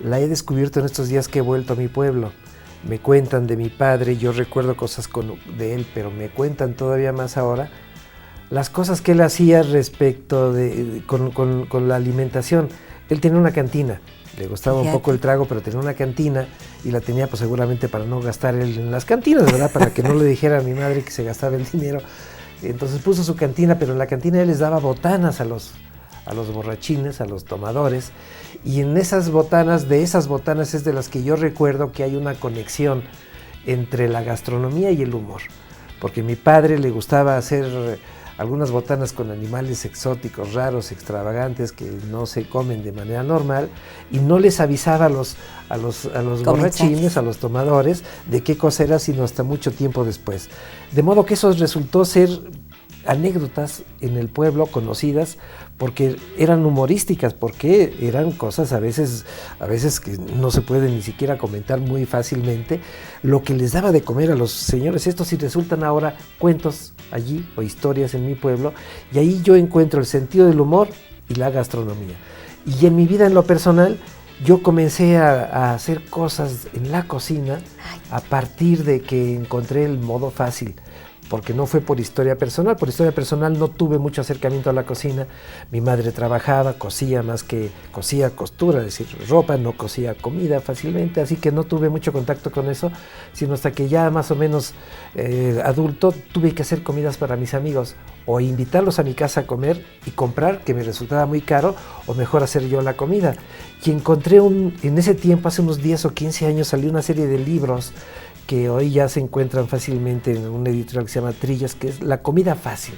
la he descubierto en estos días que he vuelto a mi pueblo. Me cuentan de mi padre, yo recuerdo cosas de él, pero me cuentan todavía más ahora las cosas que él hacía respecto con la alimentación. Él tenía una cantina, le gustaba un poco el trago, pero tenía una cantina y la tenía pues seguramente para no gastar él en las cantinas, ¿verdad? Para que no le dijera a mi madre que se gastaba el dinero. Entonces puso su cantina, pero en la cantina él les daba botanas a los borrachines, a los tomadores, y en esas botanas es de las que yo recuerdo que hay una conexión entre la gastronomía y el humor, porque a mi padre le gustaba hacer algunas botanas con animales exóticos, raros, extravagantes, que no se comen de manera normal, y no les avisaba a los borrachines, a los tomadores, de qué cosa era, sino hasta mucho tiempo después. De modo que eso resultó ser anécdotas en el pueblo conocidas porque eran humorísticas, porque eran cosas a veces que no se pueden ni siquiera comentar muy fácilmente, lo que les daba de comer a los señores estos, y resultan ahora cuentos allí o historias en mi pueblo, y ahí yo encuentro el sentido del humor y la gastronomía. Y en mi vida, en lo personal, yo comencé a hacer cosas en la cocina a partir de que encontré el modo fácil, porque no fue por historia personal. Por historia personal no tuve mucho acercamiento a la cocina. Mi madre trabajaba, cosía costura, es decir, ropa, no cosía comida fácilmente, así que no tuve mucho contacto con eso, sino hasta que ya más o menos adulto tuve que hacer comidas para mis amigos, o invitarlos a mi casa a comer y comprar, que me resultaba muy caro, o mejor hacer yo la comida. Y encontré en ese tiempo, hace unos 10 o 15 años, salió una serie de libros que hoy ya se encuentran fácilmente en una editorial que se llama Trillas, que es La Comida Fácil.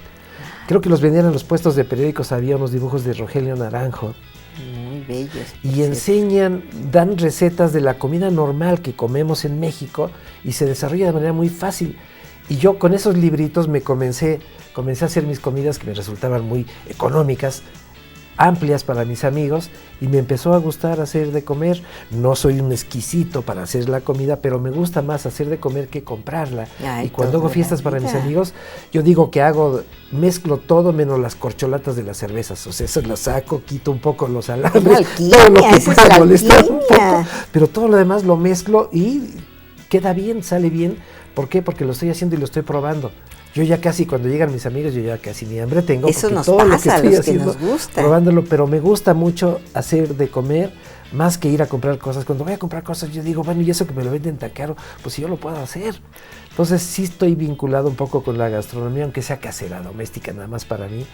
Creo que los vendían en los puestos de periódicos, había unos dibujos de Rogelio Naranjo. Muy bellos. Y dan recetas de la comida normal que comemos en México y se desarrolla de manera muy fácil. Y yo con esos libritos comencé a hacer mis comidas, que me resultaban muy económicas, amplias para mis amigos, y me empezó a gustar hacer de comer. No soy un exquisito para hacer la comida, pero me gusta más hacer de comer que comprarla. Ay, y cuando hago fiestas para mis amigos, yo digo que mezclo todo menos las corcholatas de las cervezas. O sea, esas las saco, quito un poco los alambres, todo lo que pueda molestar un poco, pero todo lo demás lo mezclo y queda bien, sale bien. ¿Por qué? Porque lo estoy haciendo y lo estoy probando. Yo ya casi, cuando llegan mis amigos, yo ya casi ni hambre tengo. Eso nos todo pasa, lo que estoy los haciendo, que nos gusta. Probándolo, pero me gusta mucho hacer de comer, más que ir a comprar cosas. Cuando voy a comprar cosas, yo digo, bueno, y eso que me lo venden tan caro, pues si yo lo puedo hacer. Entonces sí estoy vinculado un poco con la gastronomía, aunque sea casera, doméstica, nada más para mí.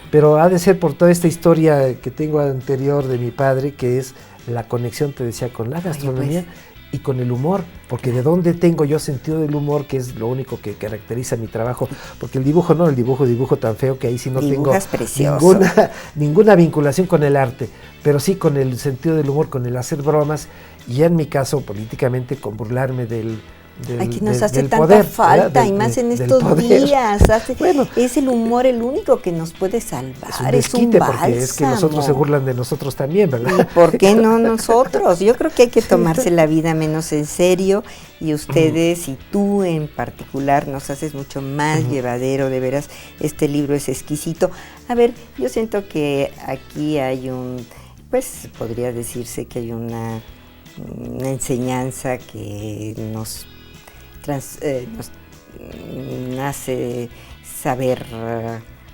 Pero ha de ser por toda esta historia que tengo anterior de mi padre, que es la conexión, te decía, con la gastronomía. Y con el humor, porque de dónde tengo yo sentido del humor, que es lo único que caracteriza mi trabajo, porque el dibujo dibujo tan feo que ahí sí no tengo ninguna vinculación con el arte, pero sí con el sentido del humor, con el hacer bromas, y en mi caso políticamente con burlarme del Aquí nos hace tanta poder, falta, y más en estos días. Bueno, es el humor el único que nos puede salvar, es un bálsamo. Porque es que los otros se burlan de nosotros también, ¿verdad? ¿Y por qué no nosotros? Yo creo que hay que tomarse la vida menos en serio, y ustedes y tú en particular nos haces mucho más llevadero, de veras, este libro es exquisito. A ver, yo siento que aquí hay pues podría decirse que hay una enseñanza que nos hace saber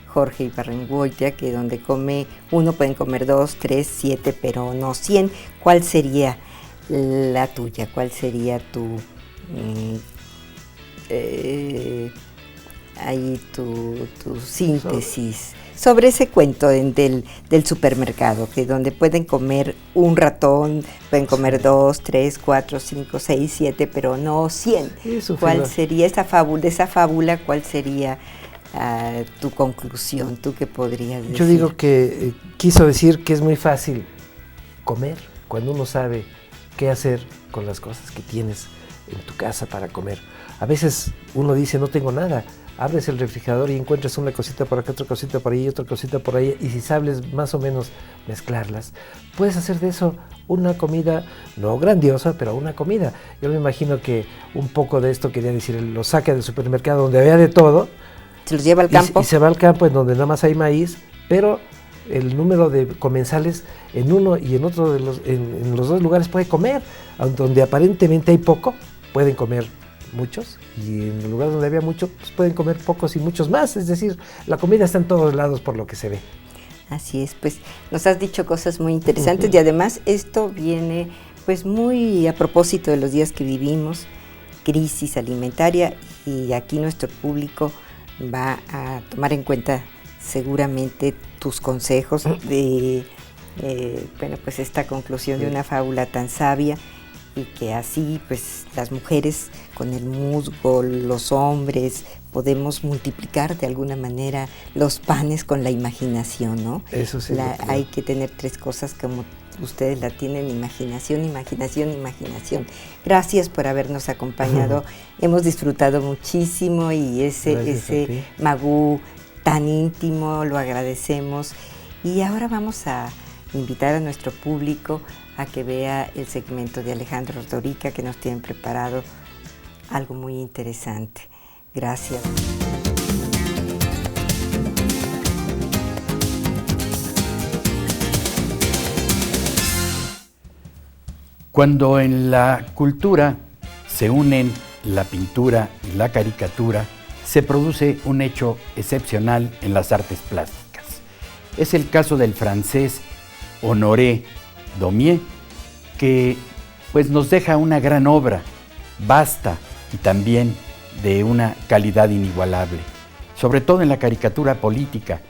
Jorge Ibargüengoitia, que donde uno pueden comer 2, 3, 7, pero no 100. ¿Cuál sería la tuya? ¿Cuál sería tu síntesis sobre ese cuento del supermercado, que donde pueden comer un ratón, pueden comer 2, 3, 4, 5, 6, 7, pero no 100? ¿Cuál sería esa fábula? ¿Cuál sería tu conclusión? ¿Tú qué podrías decir? Yo digo que quiso decir que es muy fácil comer cuando uno sabe qué hacer con las cosas que tienes en tu casa para comer. A veces uno dice, no tengo nada. Abres el refrigerador y encuentras una cosita por acá, otra cosita por ahí, otra cosita por ahí, y si sabes más o menos mezclarlas, puedes hacer de eso una comida, no grandiosa, pero una comida. Yo me imagino que un poco de esto quería decir, lo saca del supermercado donde había de todo, se los lleva al campo. Y se va al campo en donde nada más hay maíz, pero el número de comensales en uno y en otro en los dos lugares puede comer, donde aparentemente hay poco, pueden comer muchos, y en el lugar donde había mucho, pues pueden comer pocos y muchos más, es decir, la comida está en todos lados por lo que se ve. Así es, pues nos has dicho cosas muy interesantes y además esto viene pues muy a propósito de los días que vivimos, crisis alimentaria, y aquí nuestro público va a tomar en cuenta seguramente tus consejos de pues esta conclusión de una fábula tan sabia, y que así pues las mujeres con el musgo, los hombres, podemos multiplicar de alguna manera los panes con la imaginación, ¿no? Eso sí. Hay que tener tres cosas como ustedes la tienen: imaginación, imaginación, imaginación. Gracias por habernos acompañado. Hemos disfrutado muchísimo, y ese magú tan íntimo lo agradecemos. Y ahora vamos a invitar a nuestro público a que vea el segmento de Alejandro Ordorica, que nos tienen preparado algo muy interesante. Gracias. Cuando en la cultura se unen la pintura y la caricatura, se produce un hecho excepcional en las artes plásticas. Es el caso del francés Honoré Daumier, que pues nos deja una gran obra, vasta y también de una calidad inigualable, sobre todo en la caricatura política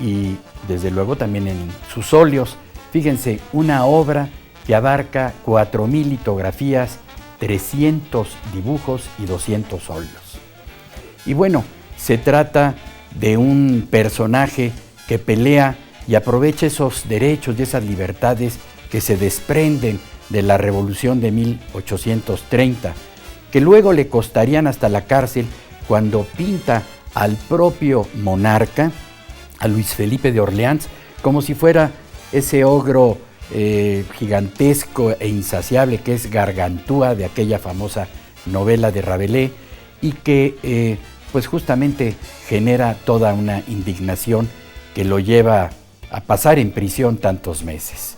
y desde luego también en sus óleos. Fíjense, una obra que abarca 4,000 litografías, 300 dibujos y 200 óleos. Y bueno, se trata de un personaje que pelea y aprovecha esos derechos y esas libertades que se desprenden de la Revolución de 1830, que luego le costarían hasta la cárcel cuando pinta al propio monarca, a Luis Felipe de Orleans, como si fuera ese ogro gigantesco e insaciable que es Gargantúa, de aquella famosa novela de Rabelais, y que pues justamente genera toda una indignación que lo lleva a pasar en prisión tantos meses.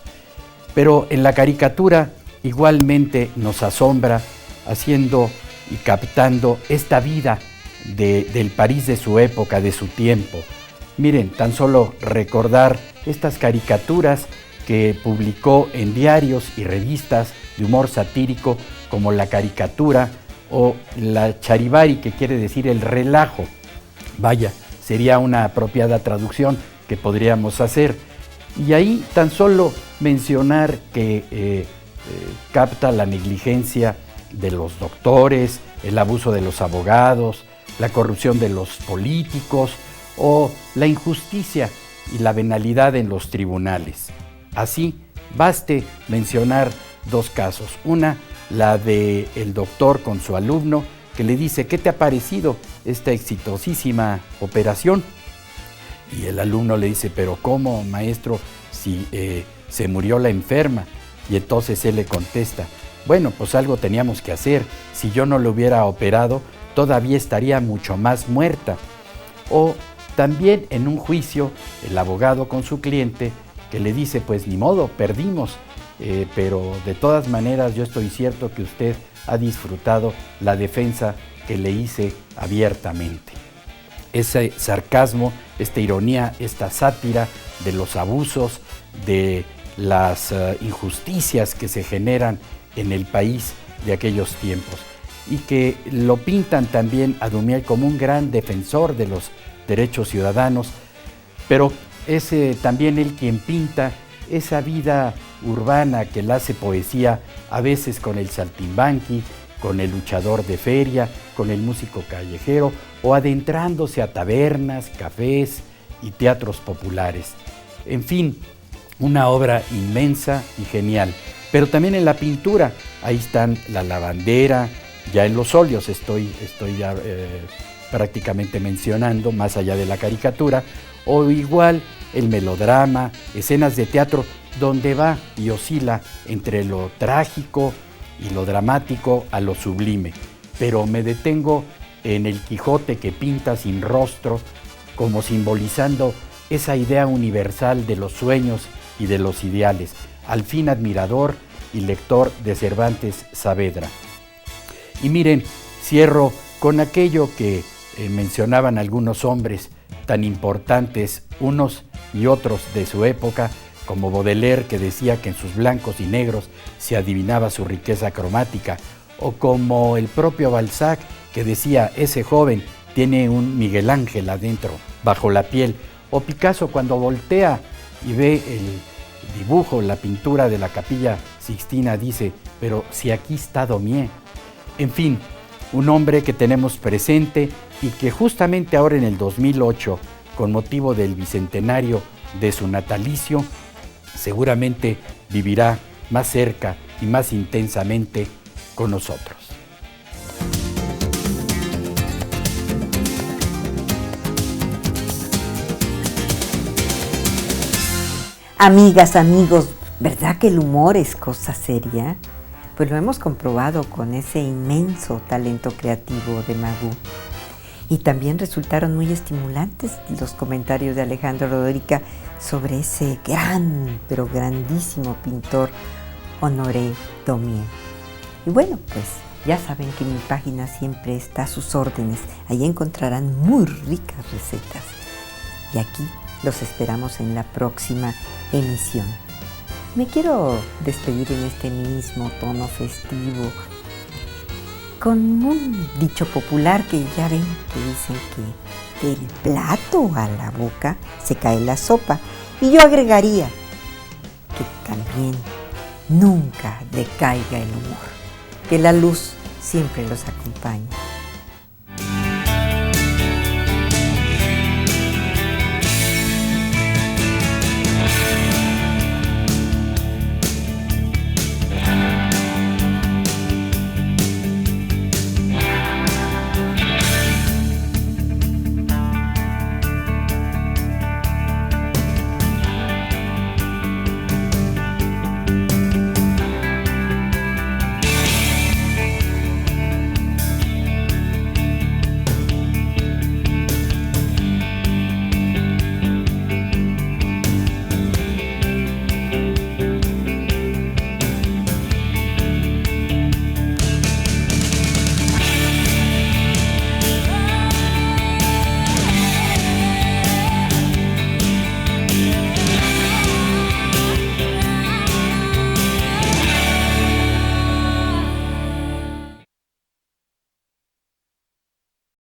Pero en la caricatura igualmente nos asombra haciendo y captando esta vida del París de su época, de su tiempo. Miren, tan solo recordar estas caricaturas que publicó en diarios y revistas de humor satírico como La Caricatura o la Charivari, que quiere decir el relajo. Vaya, sería una apropiada traducción que podríamos hacer. Y ahí tan solo mencionar que capta la negligencia de los doctores, el abuso de los abogados, la corrupción de los políticos o la injusticia y la venalidad en los tribunales. Así, baste mencionar dos casos. Una, la de el doctor con su alumno, que le dice: ¿qué te ha parecido esta exitosísima operación? Y el alumno le dice: ¿pero cómo, maestro, si se murió la enferma? Y entonces él le contesta: bueno, pues algo teníamos que hacer. Si yo no lo hubiera operado, todavía estaría mucho más muerta. O también en un juicio, el abogado con su cliente, que le dice: pues ni modo, perdimos, pero de todas maneras yo estoy cierto que usted ha disfrutado la defensa que le hice abiertamente. Ese sarcasmo, esta ironía, esta sátira de los abusos, de las injusticias que se generan en el país de aquellos tiempos, y que lo pintan también a Daumier como un gran defensor de los derechos ciudadanos, pero es también él quien pinta esa vida urbana que la hace poesía, a veces con el saltimbanqui, con el luchador de feria, con el músico callejero, o adentrándose a tabernas, cafés y teatros populares. En fin, una obra inmensa y genial. Pero también en la pintura, ahí están la lavandera, ya en los óleos estoy ya prácticamente mencionando, más allá de la caricatura, o igual el melodrama, escenas de teatro, donde va y oscila entre lo trágico y lo dramático a lo sublime. Pero me detengo en el Quijote, que pinta sin rostro, como simbolizando esa idea universal de los sueños y de los ideales, al fin admirador y lector de Cervantes Saavedra. Y miren, cierro con aquello que mencionaban algunos hombres tan importantes, unos y otros de su época, como Baudelaire, que decía que en sus blancos y negros se adivinaba su riqueza cromática, o como el propio Balzac, que decía, ese joven tiene un Miguel Ángel adentro, bajo la piel, o Picasso cuando voltea y ve el dibujo, la pintura de la Capilla Sixtina, dice, pero si aquí está Daumier. En fin, un hombre que tenemos presente y que justamente ahora en el 2008, con motivo del bicentenario de su natalicio, seguramente vivirá más cerca y más intensamente con nosotros. Amigas, amigos, ¿verdad que el humor es cosa seria? Pues lo hemos comprobado con ese inmenso talento creativo de Magú. Y también resultaron muy estimulantes los comentarios de Alejandro Rodorica sobre ese gran, pero grandísimo pintor Honoré Daumier. Y bueno, pues ya saben que mi página siempre está a sus órdenes. Ahí encontrarán muy ricas recetas. Y aquí los esperamos en la próxima emisión. Me quiero despedir en este mismo tono festivo con un dicho popular que ya ven que dicen que del plato a la boca se cae la sopa. Y yo agregaría que también nunca decaiga el humor, que la luz siempre los acompañe.